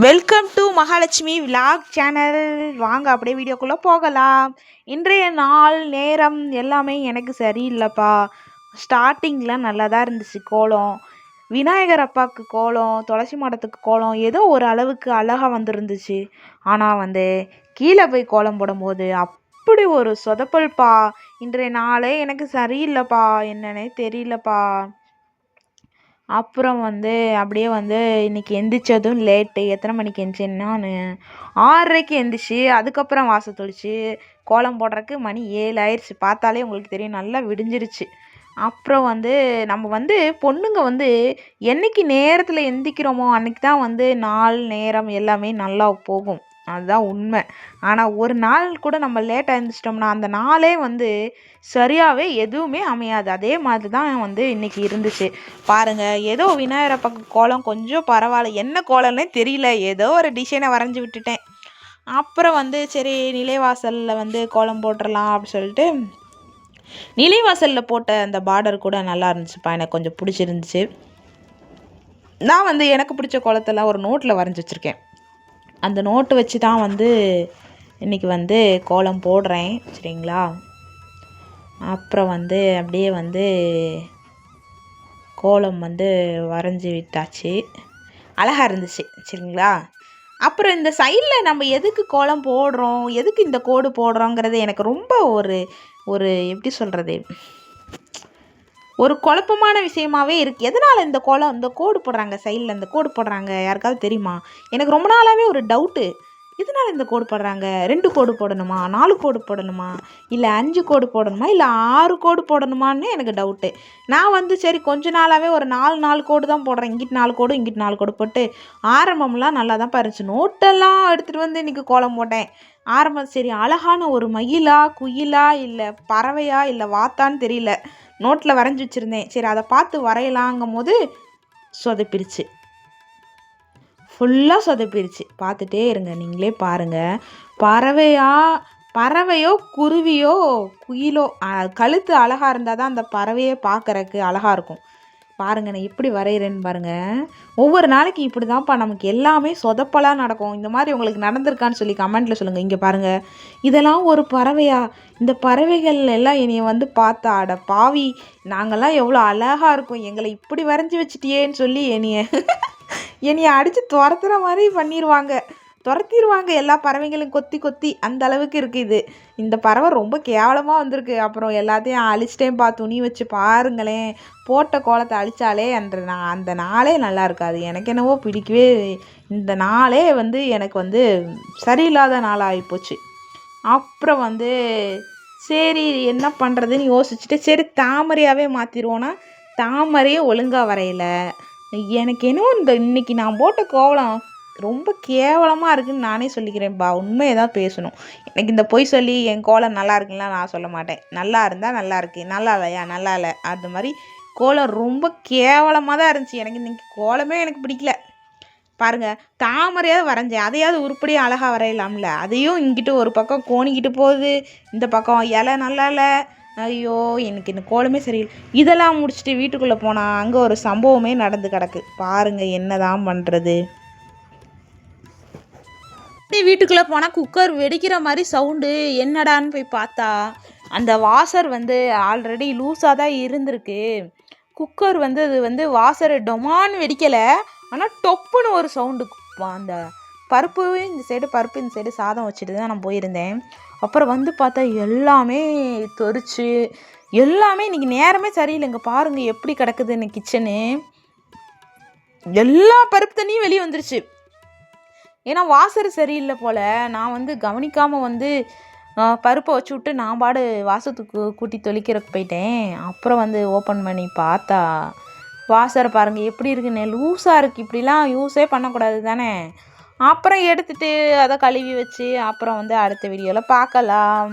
Welcome to Mahalakshmi vlog channel. வாங்க அப்படியே வீடியோக்குள்ளே போகலாம். இன்றைய நாள் நேரம் எல்லாமே எனக்கு சரியில்லைப்பா. ஸ்டார்டிங்கில் நல்லா தான் இருந்துச்சு. கோலம், விநாயகர் அப்பாவுக்கு கோலம், துளசி மாடத்துக்கு கோலம் ஏதோ ஒரு அளவுக்கு அழகாக வந்துருந்துச்சு. ஆனால் கீழே போய் கோலம் போடும்போது அப்படி ஒரு சொதப்பல்ப்பா. இன்றைய நாளே எனக்கு சரியில்லைப்பா, என்னன்னே தெரியலப்பா. அப்புறம் அப்படியே இன்றைக்கி எந்திரிச்சதும் லேட்டு. எத்தனை மணிக்கு எந்திரிச்சேன்னா 6:30க்கு எந்திரிச்சு அதுக்கப்புறம் வாசல் தெளித்து கோலம் போடுறதுக்கு மணி 7 ஆயிடுச்சு. பார்த்தாலே உங்களுக்கு தெரியும், நல்லா விடிஞ்சிருச்சு. அப்புறம் நம்ம பொண்ணுங்க என்றைக்கு நேரத்தில் எந்திரிக்கிறோமோ அன்றைக்கி தான் நாள் நேரம் எல்லாமே நல்லா போகும். அதுதான் உண்மை. ஆனால் ஒரு நாள் கூட நம்ம லேட்டாக எழுந்திரிச்சிட்டோம்னா அந்த நாளே சரியாகவே எதுவுமே அமையாது. அதே மாதிரி தான் இன்றைக்கி இருந்துச்சு. பாருங்கள், ஏதோ விநாயகர் அப்பாவுக்கு கோலம் கொஞ்சம் பரவாயில்ல. என்ன கோலம்னே தெரியல, ஏதோ ஒரு டிசைனை வரைஞ்சி விட்டுட்டேன். அப்புறம் சரி நிலைவாசலில் கோலம் போட்டுடலாம் அப்படின்னு சொல்லிட்டு நிலைவாசலில் போட்ட அந்த பார்டர் கூட நல்லா இருந்துச்சுப்பா. எனக்கு கொஞ்சம் பிடிச்சிருந்துச்சு. நான் எனக்கு பிடிச்ச கோலத்தெல்லாம் ஒரு நோட்டில் வரைஞ்சி வச்சுருக்கேன். அந்த நோட்டு வச்சு தான் இன்றைக்கி கோலம் போடுறேன், சரிங்களா. அப்புறம் அப்படியே கோலம் வரைஞ்சி விட்டாச்சு. அழகாக இருந்துச்சு, சரிங்களா. அப்புறம் இந்த சைடில் நம்ம எதுக்கு கோலம் போடுறோம், எதுக்கு இந்த கோடு போடுறோங்கிறது எனக்கு ரொம்ப ஒரு எப்படி சொல்கிறது, ஒரு குழப்பமான விஷயமாகவே இருக்குது. எதனால் இந்த கோடு போடுறாங்க, சைடில் இந்த கோடு போடுறாங்க, யாருக்காவது தெரியுமா? எனக்கு ரொம்ப நாளாகவே ஒரு டவுட்டு. எதனால் இந்த கோடு போடுறாங்க? 2 கோடு போடணுமா, 4 கோடு போடணுமா, இல்லை 5 கோடு போடணுமா, இல்லை 6 கோடு போடணுமான்னு எனக்கு டவுட்டு. நான் சரி கொஞ்ச நாளாகவே ஒரு 4 கோடு தான் போடுறேன். இங்கிட்டு 4 கோடு, இங்கிட்டு 4 கோடு போட்டு ஆரம்பம்லாம் நல்லா தான் இருந்துச்சு. நோட்டெல்லாம் எடுத்துகிட்டு இன்றைக்கி கோலம் போட்டேன். ஆரம்பம் சரி அழகான ஒரு மயிலா, குயிலா, இல்லை பறவையா, இல்லை வாத்தான்னு தெரியல, நோட்டில் வரைஞ்சி வச்சுருந்தேன். சரி அதை பார்த்து வரையலாங்கும் போது சொதப்பிடுச்சு, ஃபுல்லாக சொதப்பிடுச்சு. பார்த்துட்டே இருங்க, நீங்களே பாருங்கள். பறவையோ குருவியோ குயிலோ கழுத்து அழகாக இருந்தால் தான் அந்த பறவையை பார்க்குறக்கு அழகாக இருக்கும். பாருங்கள், நான் எப்படி வரைகிறேன்னு பாருங்கள். ஒவ்வொரு நாளைக்கு இப்படி தான்ப்பா நமக்கு எல்லாமே சொதப்பலாக நடக்கும். இந்த மாதிரி உங்களுக்கு நடந்திருக்கான்னு சொல்லி கமெண்ட்டில் சொல்லுங்கள். இங்கே பாருங்கள், இதெல்லாம் ஒரு பறவையா? இந்த பறவைகள் எல்லாம் என்னைய பார்த்தா, அட பாவி, நாங்கள்லாம் எவ்வளோ அழகாக இருக்கும், எங்களை இப்படி வரைஞ்சி வச்சிட்டியேன்னு சொல்லி என்னைய அடித்து துரத்துற மாதிரி துரத்திடுவாங்க எல்லா பறவைகளும் கொத்தி கொத்தி. அந்த அளவுக்கு இருக்குது. இந்த பறவை ரொம்ப கேவலமாக வந்திருக்கு. அப்புறம் எல்லாத்தையும் அழிச்சிட்டேன்ப்பா, துணி வச்சு பாருங்களேன். போட்ட கோலத்தை அழித்தாலே அந்த நாளே நல்லா இருக்காது. எனக்கு என்னவோ பிடிக்கவே, இந்த நாளே எனக்கு சரியில்லாத நாளாக ஆகிப்போச்சு. அப்புறம் சரி என்ன பண்ணுறதுன்னு யோசிச்சுட்டு சரி தாமரையாகவே மாற்றிடுவோன்னா தாமரையும் ஒழுங்காக வரையலை. எனக்கு என்னவோ இன்றைக்கி நான் போட்ட கோலம் ரொம்ப கேவலமாக இருக்குதுன்னு நானே சொல்லிக்கிறேன்ப்பா. உண்மையை தான் பேசணும். எனக்கு இந்த பொய் சொல்லி என் கோலம் நல்லா இருக்குன்னா நான் சொல்ல மாட்டேன். நல்லா இருந்தால் நல்லா இருக்குது, நல்லா இல்லையா நல்லா இல்லை. அது மாதிரி கோலம் ரொம்ப கேவலமாக தான் இருந்துச்சு. எனக்கு இன்றைக்கி கோலமே எனக்கு பிடிக்கல. பாருங்கள், தாமரையாவது வரைஞ்சேன், அதையாவது உருப்படியாக அழகாக வரையலாம்ல. அதையும் இங்கிட்டு ஒரு பக்கம் கோணிக்கிட்டு போகுது, இந்த பக்கம் இலை நல்லா இல்லை. ஐயோ, எனக்கு இந்த கோலமே சரியில்லை. இதெல்லாம் முடிச்சுட்டு வீட்டுக்குள்ளே போனால் அங்கே ஒரு சம்பவமே நடந்து கிடக்கு. பாருங்கள், என்ன தான் பண்ணுறது. வீட்டுக்குள்ளே போனால் குக்கர் வெடிக்கிற மாதிரி சவுண்டு. என்னடான்னு போய் பார்த்தா அந்த வாசர் ஆல்ரெடி லூஸாக தான் இருந்திருக்கு. குக்கர் அது வாசரை டொமான்னு வெடிக்கலை, ஆனால் டொப்புன்னு ஒரு சவுண்டு. அந்த பருப்பு இந்த சைடு பருப்பு, இந்த சைடு சாதம் வச்சுட்டு தான் நான் போயிருந்தேன். அப்புறம் பார்த்தா எல்லாமே தொரிச்சு, எல்லாமே இன்றைக்கி நேரமே சரியில்லை. இங்கே பாருங்கள் எப்படி கிடக்குது இந்த கிச்சனு. எல்லா பருப்பு தண்ணியும் வெளியே வந்துருச்சு. ஏன்னா வாசர் சரியில்லை போல். நான் கவனிக்காமல் பருப்பை வச்சு விட்டு நான் பாடு வாசத்துக்கு கூட்டி தொளிக்கிறதுக்கு போயிட்டேன். அப்புறம் ஓப்பன் பண்ணி பார்த்தா வாசரை பாருங்கள் எப்படி இருக்குன்னு, லூஸாக இருக்குது. இப்படிலாம் யூஸே பண்ணக்கூடாது தானே. அப்புறம் எடுத்துகிட்டு அதை கழுவி வச்சு அப்புறம் அடுத்த வீடியோவில் பார்க்கலாம்.